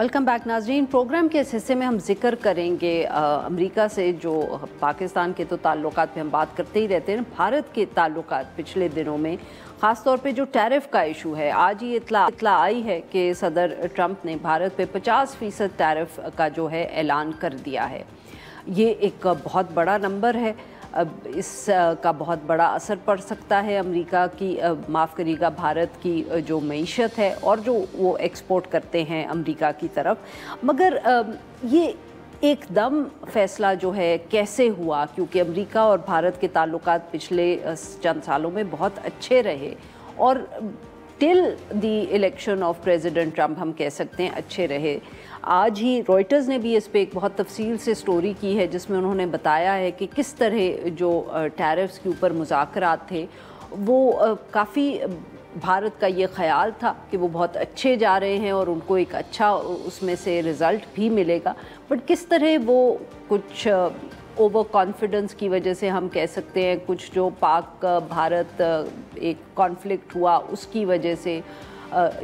Welcome back नाजरीन। Programme के इस हिस्से में हम जिक्र करेंगे अमेरिका से जो पाकिस्तान के तो ताल्लुकात पे हम बात करते ही रहते हैं। भारत के ताल्लुकात पिछले दिनों में ख़ास तौर पे जो टैरिफ का इशू है, आज ही इतला आई है कि सदर ट्रंप ने भारत पे 50% टैरिफ का जो है ऐलान कर दिया है। ये एक बहुत बड़ा नंबर है। अब इसका बहुत बड़ा असर पड़ सकता है अमेरिका की माफ़ करिएगा भारत की जो मईशत है और जो वो एक्सपोर्ट करते हैं अमेरिका की तरफ। मगर ये एकदम फ़ैसला जो है कैसे हुआ, क्योंकि अमेरिका और भारत के ताल्लुकात पिछले चंद सालों में बहुत अच्छे रहे और till the election of president Trump हम कह सकते हैं अच्छे रहे। आज ही रॉयटर्स ने भी इस पे एक बहुत तफसील से स्टोरी की है जिसमें उन्होंने बताया है कि किस तरह जो टैरिफ्स के ऊपर मुज़ाकरात थे वो काफ़ी भारत का ये ख्याल था कि वो बहुत अच्छे जा रहे हैं और उनको एक अच्छा उसमें से रिज़ल्ट भी मिलेगा, बट किस तरह वो कुछ ओवर कॉन्फिडेंस की वजह से हम कह सकते हैं, कुछ जो पाक भारत एक कॉन्फ्लिक्ट हुआ उसकी वजह से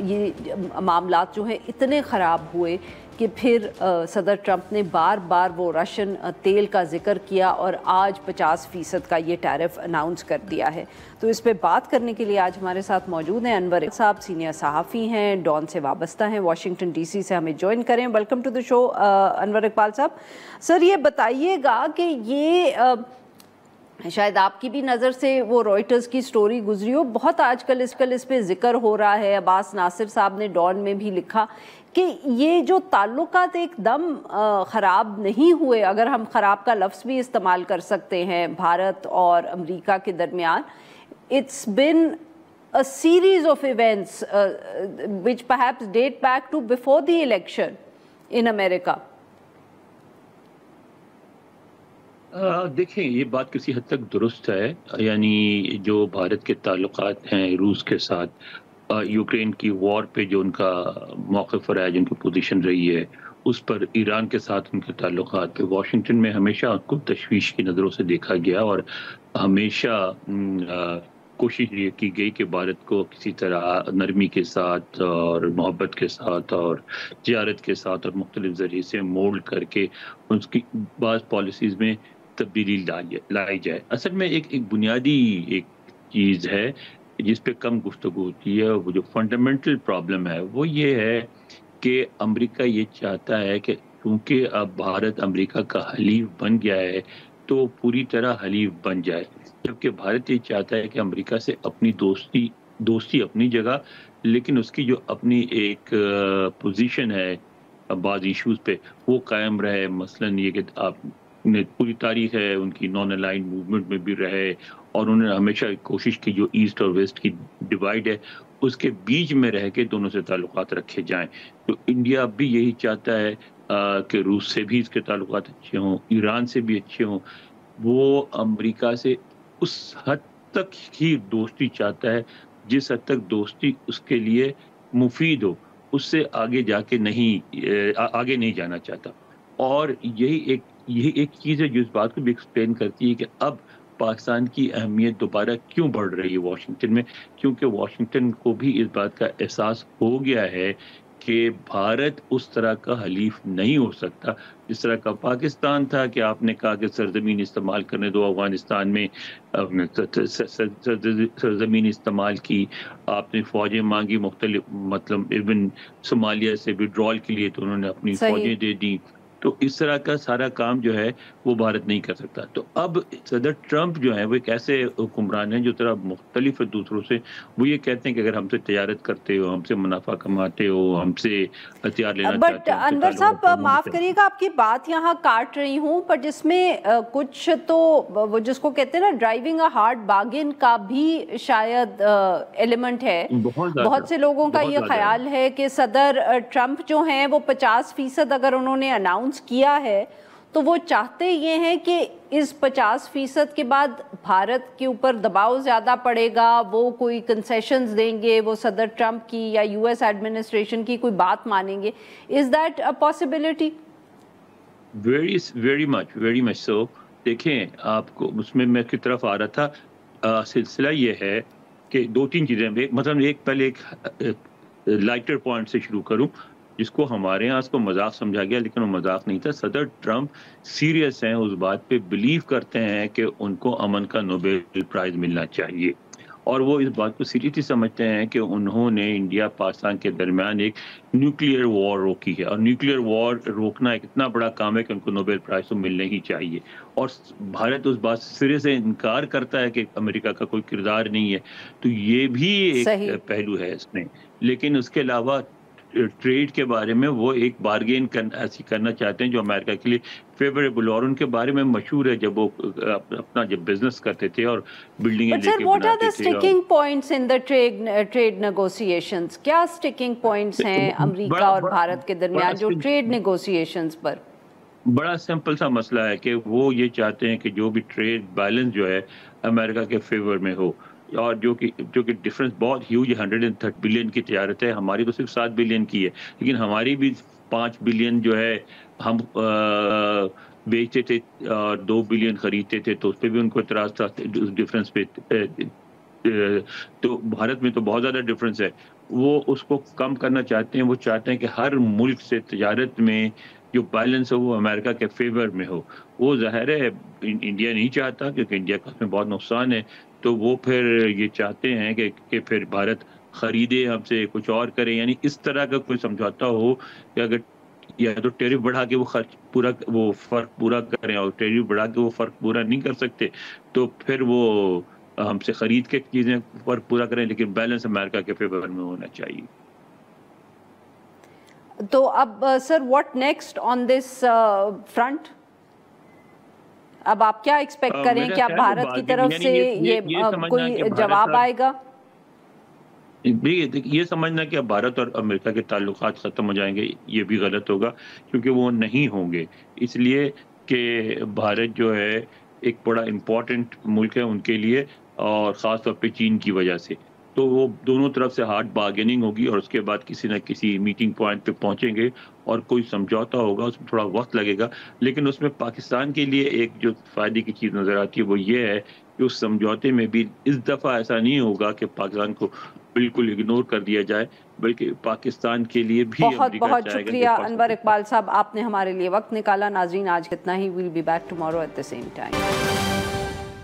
ये मामलात जो हैं इतने ख़राब हुए कि फिर सदर ट्रंप ने बार बार वो रशियन तेल का जिक्र किया और आज 50% का ये टैरिफ अनाउंस कर दिया है। तो इस पे बात करने के लिए आज हमारे साथ मौजूद हैं अनवर साहब, सीनियर सहाफ़ी हैं, डॉन से वाबस्ता हैं, वाशिंगटन डीसी से हमें ज्वाइन करें। Welcome to the show Anwar Iqbal sahab. Sir ये बताइएगा कि ये शायद आपकी भी नज़र से वो रॉयटर्स की स्टोरी गुजरी हो, बहुत आजकल इस पे जिक्र हो रहा है। अब्बास नासिर साहब ने डॉन में भी लिखा कि ये जो ताल्लुकात एकदम ख़राब नहीं हुए, अगर हम ख़राब का लफ्ज़ भी इस्तेमाल कर सकते हैं भारत और अमेरिका के दरमियान, it's been a series of events which perhaps date back to before the election in America. देखें, ये बात किसी हद तक दुरुस्त है। यानी जो भारत के ताल्लुकात हैं रूस के साथ, यूक्रेन की वॉर पे जो उनका मौक़िफ़ रहा है, जो उनकी पोजीशन रही है, उस पर ईरान के साथ उनके ताल्लुकात पे वाशिंगटन में हमेशा उनको तशवीश की नज़रों से देखा गया और हमेशा कोशिश ये की गई कि भारत को किसी तरह नरमी के साथ और मोहब्बत के साथ और ज़ियारत के साथ और मुख्तलिफ ज़रिए से मोल्ड करके उसकी बाज़ पॉलिसीज़ में तब्दीली लाई जाए। असल में एक बुनियादी एक चीज़ है जिस पे कम गुफ्तगू होती है, वो जो फंडामेंटल प्रॉब्लम है वो ये है कि अमेरिका ये चाहता है कि क्योंकि अब भारत अमेरिका का हलीफ बन गया है तो पूरी तरह हलीफ बन जाए, जबकि भारत ये चाहता है कि अमेरिका से अपनी दोस्ती अपनी जगह, लेकिन उसकी जो अपनी एक पोजीशन है बाज़ इश्यूज़ पे वो कायम रहे। मसलन ये कि आपने पूरी तारीख है उनकी नॉन अलाइंड मूवमेंट में भी रहे और उन्होंने हमेशा कोशिश की जो ईस्ट और वेस्ट की डिवाइड है उसके बीच में रह के दोनों से ताल्लुकात रखे जाएं। तो इंडिया भी यही चाहता है कि रूस से भी इसके ताल्लुकात अच्छे हों, ईरान से भी अच्छे हों। वो अमेरिका से उस हद तक ही दोस्ती चाहता है जिस हद तक दोस्ती उसके लिए मुफीद हो, उससे आगे जाके आगे नहीं जाना चाहता। और यही एक चीज़ है जो इस बात को भी एक्सप्लेन करती है कि अब पाकिस्तान की अहमियत दोबारा क्यों बढ़ रही है वाशिंगटन में, क्योंकि वाशिंगटन को भी इस बात का एहसास हो गया है कि भारत उस तरह का हलीफ नहीं हो सकता जिस तरह का पाकिस्तान था कि आपने कहा कि सरजमीन इस्तेमाल करने दो, अफगानिस्तान में सरजमीन इस्तेमाल की, आपने फ़ौजें मांगी मुख्तलिफ, मतलब इवन सोमालिया से विड्रॉल के लिए तो उन्होंने अपनी फ़ौजें दे दी। तो इस तरह का सारा काम जो है वो भारत नहीं कर सकता। तो अब सदर ट्रंप जो है वो एक ऐसे हुक्मरान हैं जो तरह मुख्तलिफ है दूसरों से। वो ये कहते हैं कि अगर हमसे तजारत करते हो, हमसे मुनाफा कमाते हो, हमसे हथियार लेना चाहते हो। बट अनवर साहब माफ़ करिएगा आपकी बात यहाँ काट रही हूँ, पर जिसमें कुछ तो वो जिसको कहते हैं ना ड्राइविंग अ हार्ड बार्गेन का भी शायद एलिमेंट है। बहुत से लोगों का ये ख्याल है कि सदर ट्रंप जो हैं वो 50% अगर उन्होंने अनाउंस किया है तो वो चाहते ये हैं कि इस 50% के बाद भारत के ऊपर दबाव ज़्यादा पड़ेगा, वो कोई कंसेशंस देंगे, वो सदर ट्रंप की या यूएस एडमिनिस्ट्रेशन की कोई बात मानेंगे। Is that a possibility? Very much so. देखें, आपको उसमें मैं की तरफ आ रहा था, सिलसिला ये है कि दो तीन चीज़ें, मतलब पहले एक लाइटर पॉइंट से शुरू करूं। جس کو ہمارے یہاں اس کو مذاق سمجھا گیا، لیکن وہ مذاق نہیں تھا. صدر ٹرمپ سیریس ہیں اس بات پہ، بلیو کرتے ہیں کہ ان کو امن کا نوبیل پرائز ملنا چاہیے، اور وہ اس بات کو سیریسلی سمجھتے ہیں کہ انہوں نے انڈیا پاکستان کے درمیان ایک نیوکلیئر وار روکی ہے، اور نیوکلیئر وار روکنا ایک اتنا بڑا کام ہے کہ ان کو نوبیل پرائز تو ملنا ہی چاہیے. اور بھارت اس بات سے سرے سے انکار کرتا ہے کہ امریکہ کا کوئی کردار نہیں ہے، تو یہ بھی ایک صحیح. پہلو ہے اس میں. لیکن اس کے علاوہ ٹریڈ کے بارے میں وہ ایک بارگین ایسی کرنا چاہتے ہیں جو امریکہ کے لیے فیوریبل، اور ان کے بارے میں مشہور ہے جب وہ اپنا جب بزنس کرتے تھے اور بلڈنگیں But لے sir, کے what are بناتے the تھے. sticking points in the trade negotiations? کیا sticking points ہیں امریکہ اور بھارت کے درمیان جو ٹریڈ نیگوسیشنز پر؟ بڑا سمپل سا مسئلہ ہے کہ وہ یہ چاہتے ہیں کہ جو بھی ٹریڈ بیلنس جو ہے امریکہ کے فیور میں ہو، اور جو کہ ڈفرنس بہت ہیوج ہے. 130 بلین کی تجارت ہے، ہماری تو صرف 7 بلین کی ہے، لیکن ہماری بھی 5 بلین جو ہے ہم بیچتے تھے اور 2 بلین خریدتے تھے، تو اس پہ بھی ان کو اعتراض تھا اس ڈفرنس پہ. تو بھارت میں تو بہت زیادہ ڈفرنس ہے، وہ اس کو کم کرنا چاہتے ہیں. وہ چاہتے ہیں کہ ہر ملک سے تجارت میں جو بیلنس ہو وہ امریکہ کے فیور میں ہو. وہ ظاہر ہے انڈیا نہیں چاہتا، کیونکہ انڈیا کا اس میں بہت نقصان ہے. تو وہ پھر یہ چاہتے ہیں کہ پھر بھارت خریدے ہم سے، کچھ اور کرے، یعنی اس طرح کا کوئی سمجھوتا ہو کہ اگر یا تو ٹیرف بڑھا کے وہ خرچ پورا، وہ فرق پورا کریں، اور ٹیرف بڑھا کے وہ فرق پورا نہیں کر سکتے تو پھر وہ ہم سے خرید کے چیزیں فرق پورا کریں، لیکن بیلنس امریکہ کے فیور میں ہونا چاہیے. تو اب sir what next on this front? اب آپ کیا ایکسپیکٹ کریں؟ کیا بھارت کی طرف سے یہ کوئی جواب آئے گا؟ یہ سمجھنا کہ اب بھارت اور امریکہ کے تعلقات ختم ہو جائیں گے، یہ بھی غلط ہوگا، کیونکہ وہ نہیں ہوں گے. اس لیے کہ بھارت جو ہے ایک بڑا امپورٹنٹ ملک ہے ان کے لیے، اور خاص طور پہ چین کی وجہ سے. تو وہ دونوں طرف سے ہارڈ بارگیننگ ہوگی، اور اس کے بعد کسی نہ کسی میٹنگ پوائنٹ پہ پہنچیں گے اور کوئی سمجھوتا ہوگا. اس میں تھوڑا وقت لگے گا، لیکن اس میں پاکستان کے لیے ایک جو فائدے کی چیز نظر آتی ہے وہ یہ ہے کہ اس سمجھوتے میں بھی اس دفعہ ایسا نہیں ہوگا کہ پاکستان کو بالکل اگنور کر دیا جائے، بلکہ پاکستان کے لیے بھی بہت بہت شکریہ انور اقبال صاحب، آپ نے ہمارے لیے وقت نکالا. ناظرین آج اتنا ہی. We'll be back tomorrow at the same time.